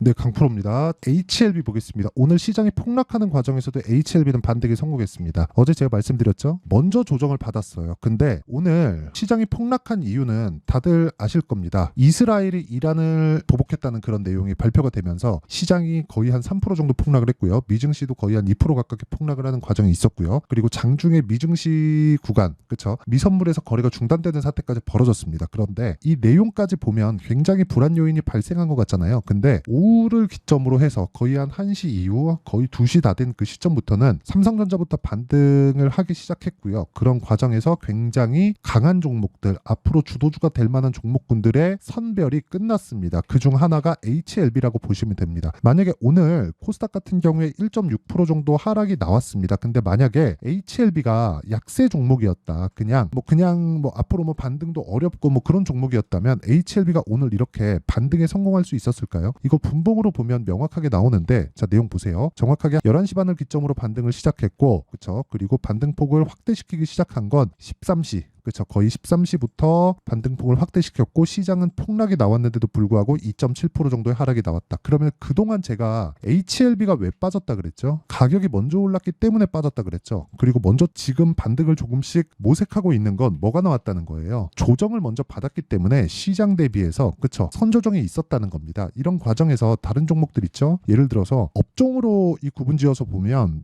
네, 강프로입니다. HLB 보겠습니다. 오늘 시장이 폭락하는 과정에서도 HLB는 반등에 성공했습니다. 어제 제가 말씀드렸죠? 먼저 조정을 받았어요. 근데 오늘 시장이 폭락한 이유는 다들 아실 겁니다. 이스라엘이 이란을 보복했다는 그런 내용이 발표가 되면서 시장이 거의 한 3% 정도 폭락을 했고요. 미증시도 거의 한 2% 가깝게 폭락을 하는 과정이 있었고요. 그리고 장중에 미증시 구간, 그쵸? 미선물에서 거래가 중단되는 사태까지 벌어졌습니다. 그런데 이 내용까지 보면 굉장히 불안 요인이 발생한 것 같잖아요. 근데 오후를 기점으로 해서 거의 한 1시 이후 거의 2시 다 된 그 시점부터는 삼성전자부터 반등을 하기 시작했고요. 그런 과정에서 굉장히 강한 종목들, 앞으로 주도주가 될 만한 종목군들의 선별이 끝났습니다. 그중 하나가 HLB라고 보시면 됩니다. 만약에 오늘 코스닥 같은 경우에 1.6% 정도 하락이 나왔습니다. 근데 만약에 HLB가 약세 종목이었다. 그냥 앞으로 반등도 어렵고 그런 종목이었다면 HLB가 오늘 이렇게 반등에 성공할 수 있었을까요? 이거 분봉으로 보면 명확하게 나오는데, 자, 내용 보세요. 정확하게 11시 반을 기점으로 반등을 시작했고, 그쵸? 그리고 반등폭을 확대시키기 시작한 건 13시. 그렇죠. 거의 13시부터 반등폭을 확대시켰고 시장은 폭락이 나왔는데도 불구하고 2.7% 정도의 하락이 나왔다. 그러면 그동안 제가 HLB가 왜 빠졌다 그랬죠? 가격이 먼저 올랐기 때문에 빠졌다 그랬죠. 그리고 먼저 지금 반등을 조금씩 모색하고 있는 건 뭐가 나왔다는 거예요. 조정을 먼저 받았기 때문에 시장 대비해서, 그렇죠, 선조정이 있었다는 겁니다. 이런 과정에서 다른 종목들 있죠. 예를 들어서 업종으로 이 구분지어서 보면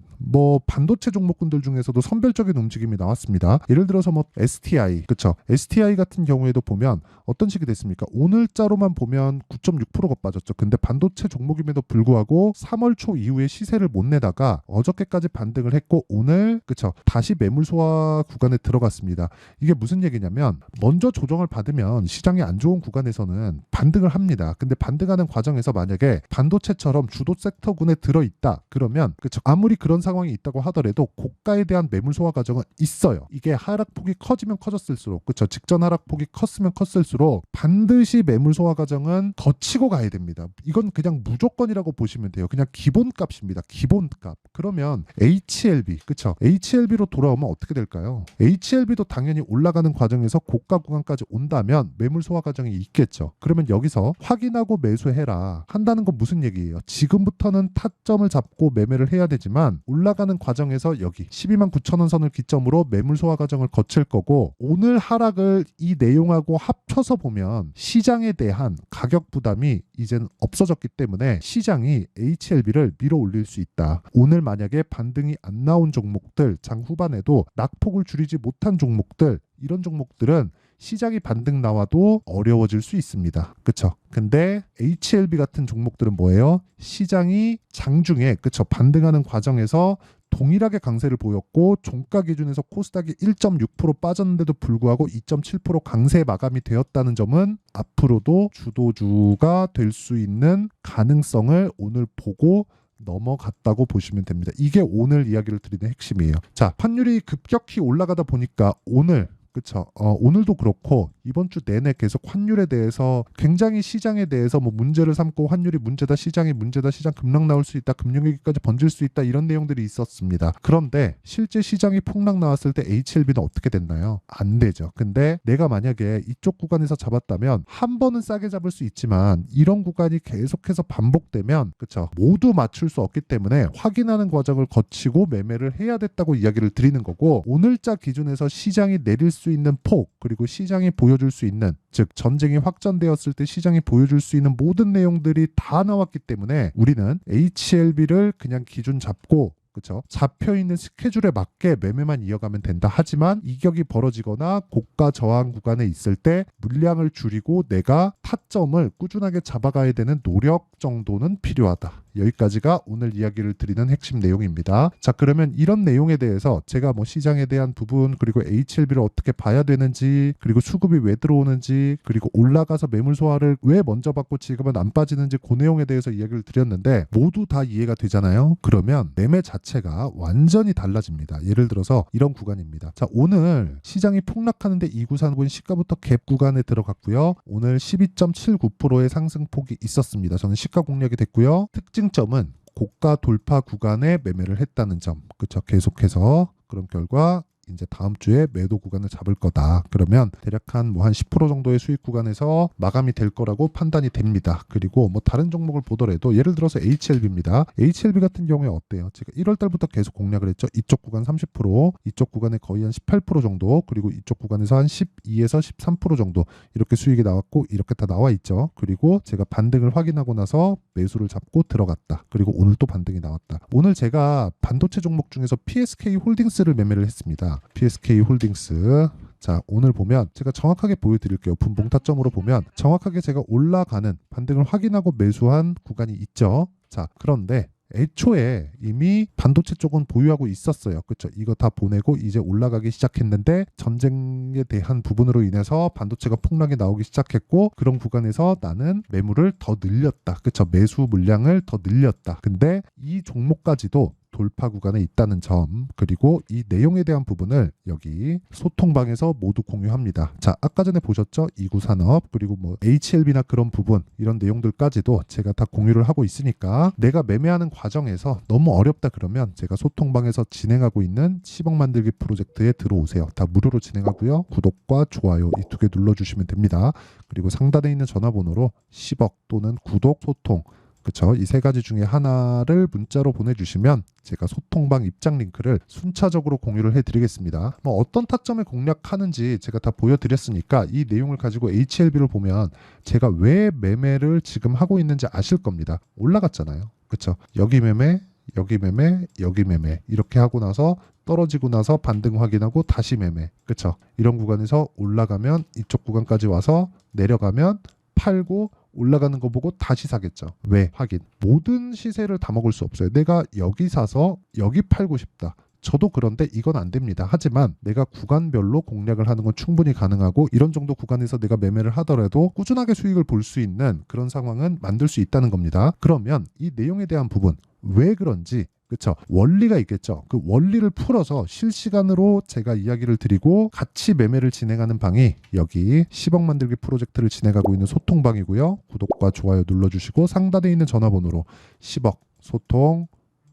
반도체 종목군들 중에서도 선별적인 움직임이 나왔습니다. 예를 들어서 STI, 그쵸? STI 같은 경우에도 보면 어떤 식이 됐습니까? 오늘자로만 보면 9.6%가 빠졌죠. 근데 반도체 종목임에도 불구하고 3월 초 이후에 시세를 못 내다가 어저께까지 반등을 했고 오늘, 그쵸, 다시 매물 소화 구간에 들어갔습니다. 이게 무슨 얘기냐면 먼저 조정을 받으면 시장이 안 좋은 구간에서는 반등을 합니다. 근데 반등하는 과정에서 만약에 반도체처럼 주도 섹터군에 들어있다 그러면, 그쵸, 아무리 그런 상황이 있다고 하더라도 고가에 대한 매물 소화 과정은 있어요. 이게 하락폭이 커지면 커졌을수록, 그쵸, 직전 하락폭이 컸으면 컸을수록 반드시 매물 소화 과정은 거치고 가야 됩니다. 이건 그냥 무조건이라고 보시면 돼요. 그냥 기본값입니다. 기본값. 그러면 HLB, 그쵸, HLB로 돌아오면 어떻게 될까요? HLB도 당연히 올라가는 과정에서 고가 구간까지 온다면 매물 소화 과정이 있겠죠. 그러면 여기서 확인하고 매수해라 한다는 건 무슨 얘기예요? 지금부터는 타점을 잡고 매매를 해야 되지만 올라가는 과정에서 여기 12만 9천 원 선을 기점으로 매물 소화 과정을 거칠 거고, 오늘 하락을 이 내용하고 합쳐서 보면 시장에 대한 가격 부담이 이제는 없어졌기 때문에 시장이 HLB를 밀어 올릴 수 있다. 오늘 만약에 반등이 안 나온 종목들, 장 후반에도 낙폭을 줄이지 못한 종목들, 이런 종목들은 시장이 반등 나와도 어려워질 수 있습니다. 그쵸? 근데 HLB 같은 종목들은 뭐예요? 시장이 장중에, 그쵸, 반등하는 과정에서 동일하게 강세를 보였고 종가 기준에서 코스닥이 1.6% 빠졌는데도 불구하고 2.7% 강세 마감이 되었다는 점은 앞으로도 주도주가 될 수 있는 가능성을 오늘 보고 넘어갔다고 보시면 됩니다. 이게 오늘 이야기를 드리는 핵심이에요. 자, 환율이 급격히 올라가다 보니까 오늘, 그쵸, 오늘도 그렇고 이번 주 내내 계속 환율에 대해서 굉장히 시장에 대해서 문제를 삼고 환율이 문제다, 시장이 문제다, 시장 급락 나올 수 있다, 금융위기까지 번질 수 있다, 이런 내용들이 있었습니다. 그런데 실제 시장이 폭락 나왔을 때 HLB는 어떻게 됐나요? 안 되죠. 근데 내가 만약에 이쪽 구간에서 잡았다면 한 번은 싸게 잡을 수 있지만 이런 구간이 계속해서 반복되면, 그쵸, 모두 맞출 수 없기 때문에 확인하는 과정을 거치고 매매를 해야 됐다고 이야기를 드리는 거고, 오늘자 기준에서 시장이 내릴 수 있는 폭, 그리고 시장이 보여줄 수 있는, 즉 전쟁이 확전되었을 때 시장이 보여줄 수 있는 모든 내용들이 다 나왔기 때문에 우리는 HLB를 그냥 기준 잡고, 그렇죠, 잡혀있는 스케줄에 맞게 매매만 이어가면 된다. 하지만 이격이 벌어지거나 고가 저항 구간에 있을 때 물량을 줄이고 내가 타점을 꾸준하게 잡아가야 되는 노력 정도는 필요하다. 여기까지가 오늘 이야기를 드리는 핵심 내용입니다. 자, 그러면 이런 내용에 대해서 제가 시장에 대한 부분, 그리고 HLB를 어떻게 봐야 되는지, 그리고 수급이 왜 들어오는지, 그리고 올라가서 매물 소화를 왜 먼저 받고 지금은 안 빠지는지, 그 내용에 대해서 이야기를 드렸는데 모두 다 이해가 되잖아요. 그러면 매매 자체가 완전히 달라집니다. 예를 들어서 이런 구간입니다. 자, 오늘 시장이 폭락하는데 2939분 시가부터 갭 구간에 들어갔고요. 오늘 12.79%의 상승폭이 있었습니다. 저는 시가 공략이 됐고요. 특징점은 고가 돌파 구간에 매매를 했다는 점, 그쵸, 계속해서 그런 결과 이제 다음 주에 매도 구간을 잡을 거다. 그러면 대략 한 10% 정도의 수익 구간에서 마감이 될 거라고 판단이 됩니다. 그리고 다른 종목을 보더라도 예를 들어서 HLB입니다. HLB 같은 경우에 어때요? 제가 1월 달부터 계속 공략을 했죠. 이쪽 구간 30%, 이쪽 구간에 거의 한 18% 정도, 그리고 이쪽 구간에서 한 12에서 13% 정도 이렇게 수익이 나왔고 이렇게 다 나와 있죠. 그리고 제가 반등을 확인하고 나서 매수를 잡고 들어갔다. 그리고 오늘 또 반등이 나왔다. 오늘 제가 반도체 종목 중에서 PSK 홀딩스를 매매를 했습니다. PSK 홀딩스. 자, 오늘 보면 제가 정확하게 보여드릴게요. 분봉 타점으로 보면 정확하게 제가 올라가는 반등을 확인하고 매수한 구간이 있죠. 자, 그런데 애초에 이미 반도체 쪽은 보유하고 있었어요. 그렇죠? 이거 다 보내고 이제 올라가기 시작했는데 전쟁에 대한 부분으로 인해서 반도체가 폭락이 나오기 시작했고 그런 구간에서 나는 매물을 더 늘렸다. 그렇죠? 매수 물량을 더 늘렸다. 근데 이 종목까지도 돌파 구간에 있다는 점, 그리고 이 내용에 대한 부분을 여기 소통방에서 모두 공유합니다. 자, 아까 전에 보셨죠? 이구산업, 그리고 HLB나 그런 부분, 이런 내용들까지도 제가 다 공유를 하고 있으니까 내가 매매하는 과정에서 너무 어렵다 그러면 제가 소통방에서 진행하고 있는 10억 만들기 프로젝트에 들어오세요. 다 무료로 진행하고요. 구독과 좋아요 이 두 개 눌러주시면 됩니다. 그리고 상단에 있는 전화번호로 10억 또는 구독, 소통, 그렇죠? 이 세 가지 중에 하나를 문자로 보내주시면 제가 소통방 입장 링크를 순차적으로 공유를 해드리겠습니다. 어떤 타점에 공략하는지 제가 다 보여드렸으니까 이 내용을 가지고 HLB를 보면 제가 왜 매매를 지금 하고 있는지 아실 겁니다. 올라갔잖아요. 그렇죠? 여기 매매, 여기 매매, 여기 매매 이렇게 하고 나서 떨어지고 나서 반등 확인하고 다시 매매. 그렇죠? 이런 구간에서 올라가면 이쪽 구간까지 와서 내려가면 팔고 올라가는 거 보고 다시 사겠죠. 왜? 확인. 모든 시세를 다 먹을 수 없어요. 내가 여기 사서 여기 팔고 싶다. 저도 그런데 이건 안 됩니다. 하지만 내가 구간별로 공략을 하는 건 충분히 가능하고 이런 정도 구간에서 내가 매매를 하더라도 꾸준하게 수익을 볼 수 있는 그런 상황은 만들 수 있다는 겁니다. 그러면 이 내용에 대한 부분 왜 그런지 그렇죠. 원리가 있겠죠. 그 원리를 풀어서 실시간으로 제가 이야기를 드리고 같이 매매를 진행하는 방이 여기 10억 만들기 프로젝트를 진행하고 있는 소통방이고요. 구독과 좋아요 눌러주시고 상단에 있는 전화번호로 10억 소통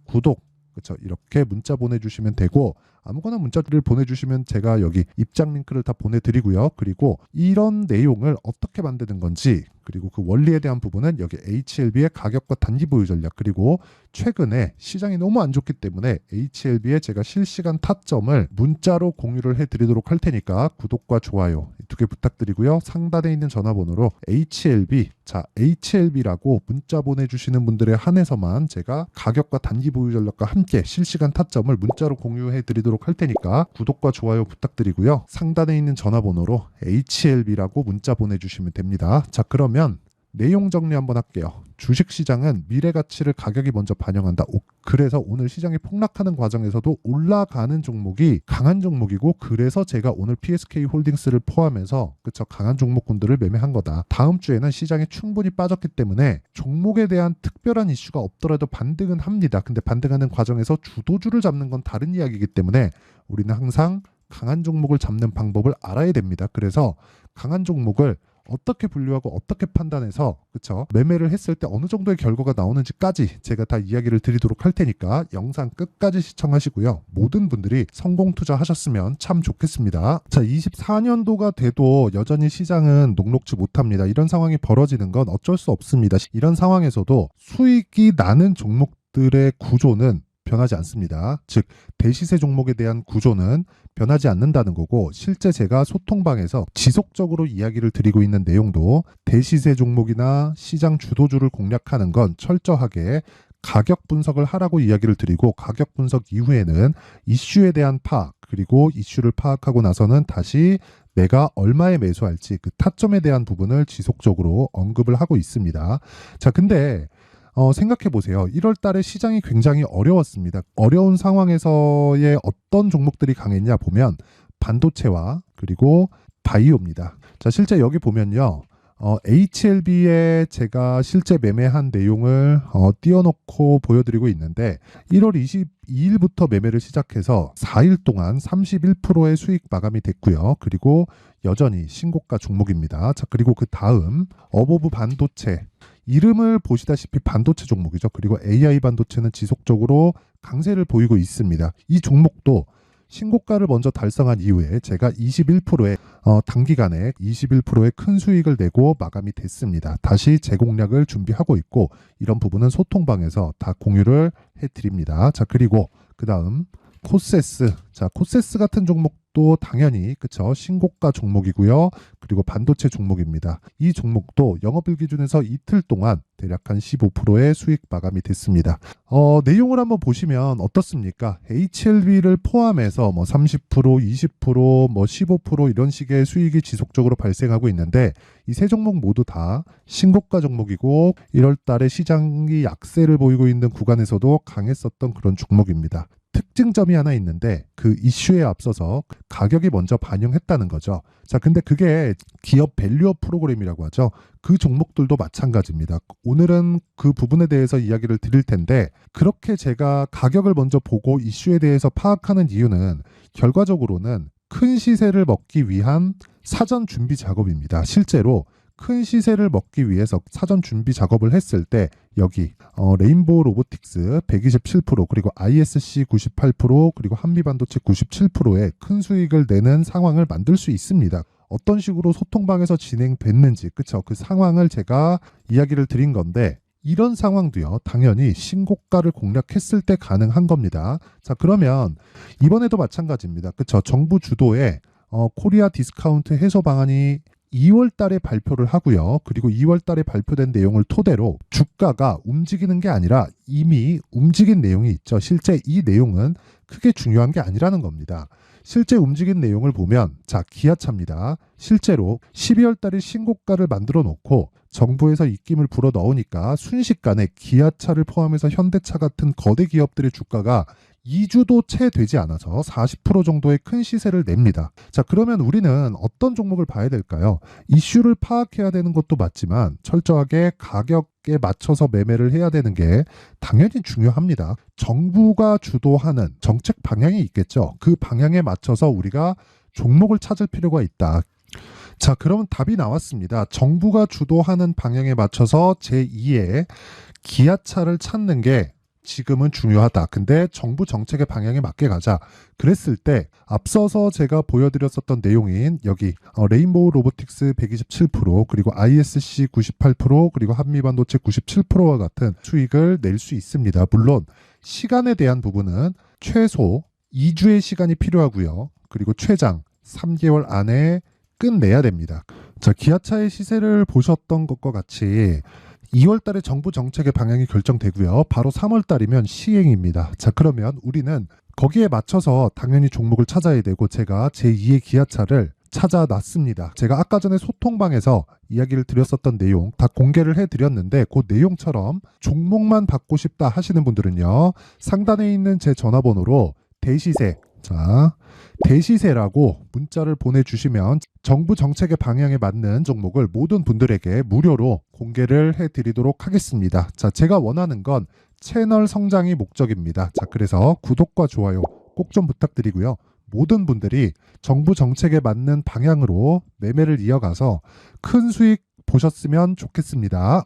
구독 그렇죠. 이렇게 문자 보내주시면 되고 아무거나 문자를 보내주시면 제가 여기 입장 링크를 다 보내드리고요. 그리고 이런 내용을 어떻게 만드는 건지 그리고 그 원리에 대한 부분은 여기 HLB의 가격과 단기 보유 전략 그리고 최근에 시장이 너무 안 좋기 때문에 HLB의 제가 실시간 타점을 문자로 공유를 해드리도록 할 테니까 구독과 좋아요 두 개 부탁드리고요. 상단에 있는 전화번호로 HLB 자 HLB라고 문자 보내주시는 분들에 한해서만 제가 가격과 단기 보유 전략과 함께 실시간 타점을 문자로 공유해드리도록 할 테니까 구독과 좋아요 부탁드리고요. 상단에 있는 전화번호로 HLB라고 문자 보내주시면 됩니다. 자 그러면 내용 정리 한번 할게요. 주식시장은 미래 가치를 가격이 먼저 반영한다. 그래서 오늘 시장이 폭락하는 과정에서도 올라가는 종목이 강한 종목이고 그래서 제가 오늘 PSK 홀딩스를 포함해서 그쵸 강한 종목군들을 매매한 거다. 다음 주에는 시장이 충분히 빠졌기 때문에 종목에 대한 특별한 이슈가 없더라도 반등은 합니다. 근데 반등하는 과정에서 주도주를 잡는 건 다른 이야기이기 때문에 우리는 항상 강한 종목을 잡는 방법을 알아야 됩니다. 그래서 강한 종목을 어떻게 분류하고 어떻게 판단해서 그쵸 매매를 했을 때 어느 정도의 결과가 나오는지까지 제가 다 이야기를 드리도록 할 테니까 영상 끝까지 시청하시고요. 모든 분들이 성공 투자하셨으면 참 좋겠습니다. 자 24년도가 돼도 여전히 시장은 녹록지 못합니다. 이런 상황이 벌어지는 건 어쩔 수 없습니다. 이런 상황에서도 수익이 나는 종목들의 구조는 변하지 않습니다. 즉 대시세 종목에 대한 구조는 변하지 않는다는 거고 실제 제가 소통방에서 지속적으로 이야기를 드리고 있는 내용도 대시세 종목이나 시장 주도주를 공략하는 건 철저하게 가격 분석을 하라고 이야기를 드리고 가격 분석 이후에는 이슈에 대한 파악 그리고 이슈를 파악하고 나서는 다시 내가 얼마에 매수할지 그 타점에 대한 부분을 지속적으로 언급을 하고 있습니다. 자 근데 생각해 보세요. 1월 달에 시장이 굉장히 어려웠습니다. 어려운 상황에서의 어떤 종목들이 강했냐 보면 반도체와 그리고 바이오입니다. 자, 실제 여기 보면요. HLB에 제가 실제 매매한 내용을 띄워놓고 보여드리고 있는데 1월 22일부터 매매를 시작해서 4일 동안 31%의 수익 마감이 됐고요. 그리고 여전히 신고가 종목입니다. 자, 그리고 그 다음 어보브 반도체 이름을 보시다시피 반도체 종목이죠. 그리고 AI 반도체는 지속적으로 강세를 보이고 있습니다. 이 종목도 신고가를 먼저 달성한 이후에 제가 21%의 단기간에 21%의 큰 수익을 내고 마감이 됐습니다. 다시 재공략을 준비하고 있고 이런 부분은 소통방에서 다 공유를 해드립니다. 자, 그리고 그 다음 코세스. 자, 코세스 같은 종목도 당연히 그쵸, 신고가 종목이고요. 그리고 반도체 종목입니다. 이 종목도 영업일 기준에서 이틀 동안 대략 한 15%의 수익 마감이 됐습니다. 내용을 한번 보시면 어떻습니까? HLB를 포함해서 뭐 30%, 20%, 뭐 15% 이런 식의 수익이 지속적으로 발생하고 있는데 이 세 종목 모두 다 신고가 종목이고 1월 달에 시장이 약세를 보이고 있는 구간에서도 강했었던 그런 종목입니다. 특징점이 하나 있는데 그 이슈에 앞서서 가격이 먼저 반영했다는 거죠. 자, 근데 그게 기업 밸류업 프로그램이라고 하죠. 그 종목들도 마찬가지입니다. 오늘은 그 부분에 대해서 이야기를 드릴 텐데 그렇게 제가 가격을 먼저 보고 이슈에 대해서 파악하는 이유는 결과적으로는 큰 시세를 먹기 위한 사전 준비 작업입니다. 실제로 큰 시세를 먹기 위해서 사전 준비 작업을 했을 때 여기 레인보우 로보틱스 127% 그리고 ISC 98% 그리고 한미반도체 97%의 큰 수익을 내는 상황을 만들 수 있습니다. 어떤 식으로 소통방에서 진행됐는지 그쵸, 그 상황을 제가 이야기를 드린 건데 이런 상황도요 당연히 신고가를 공략했을 때 가능한 겁니다. 자, 그러면 이번에도 마찬가지입니다. 그쵸, 정부 주도의 코리아 디스카운트 해소 방안이 2월 달에 발표를 하고요. 그리고 2월 달에 발표된 내용을 토대로 주가가 움직이는 게 아니라 이미 움직인 내용이 있죠. 실제 이 내용은 크게 중요한 게 아니라는 겁니다. 실제 움직인 내용을 보면 자, 기아차입니다. 실제로 12월 달에 신고가를 만들어 놓고 정부에서 입김을 불어 넣으니까 순식간에 기아차를 포함해서 현대차 같은 거대 기업들의 주가가 2주도 채 되지 않아서 40% 정도의 큰 시세를 냅니다. 자, 그러면 우리는 어떤 종목을 봐야 될까요? 이슈를 파악해야 되는 것도 맞지만 철저하게 가격에 맞춰서 매매를 해야 되는 게 당연히 중요합니다. 정부가 주도하는 정책 방향이 있겠죠. 그 방향에 맞춰서 우리가 종목을 찾을 필요가 있다. 자, 그러면 답이 나왔습니다. 정부가 주도하는 방향에 맞춰서 제2의 기아차를 찾는 게 지금은 중요하다. 근데 정부 정책의 방향에 맞게 가자. 그랬을 때 앞서서 제가 보여드렸었던 내용인 여기 레인보우 로보틱스 127% 그리고 ISC 98% 그리고 한미반도체 97%와 같은 수익을 낼 수 있습니다. 물론 시간에 대한 부분은 최소 2주의 시간이 필요하고요. 그리고 최장 3개월 안에 끝내야 됩니다. 자, 기아차의 시세를 보셨던 것과 같이 2월 달에 정부 정책의 방향이 결정되고요. 바로 3월 달이면 시행입니다. 자, 그러면 우리는 거기에 맞춰서 당연히 종목을 찾아야 되고 제가 제2의 기아차를 찾아놨습니다. 제가 아까 전에 소통방에서 이야기를 드렸었던 내용 다 공개를 해드렸는데 그 내용처럼 종목만 받고 싶다 하시는 분들은요. 상단에 있는 제 전화번호로 대시세, 자, 대시세라고 문자를 보내주시면 정부 정책의 방향에 맞는 종목을 모든 분들에게 무료로 공개를 해드리도록 하겠습니다. 자, 제가 원하는 건 채널 성장이 목적입니다. 자, 그래서 구독과 좋아요 꼭 좀 부탁드리고요. 모든 분들이 정부 정책에 맞는 방향으로 매매를 이어가서 큰 수익 보셨으면 좋겠습니다.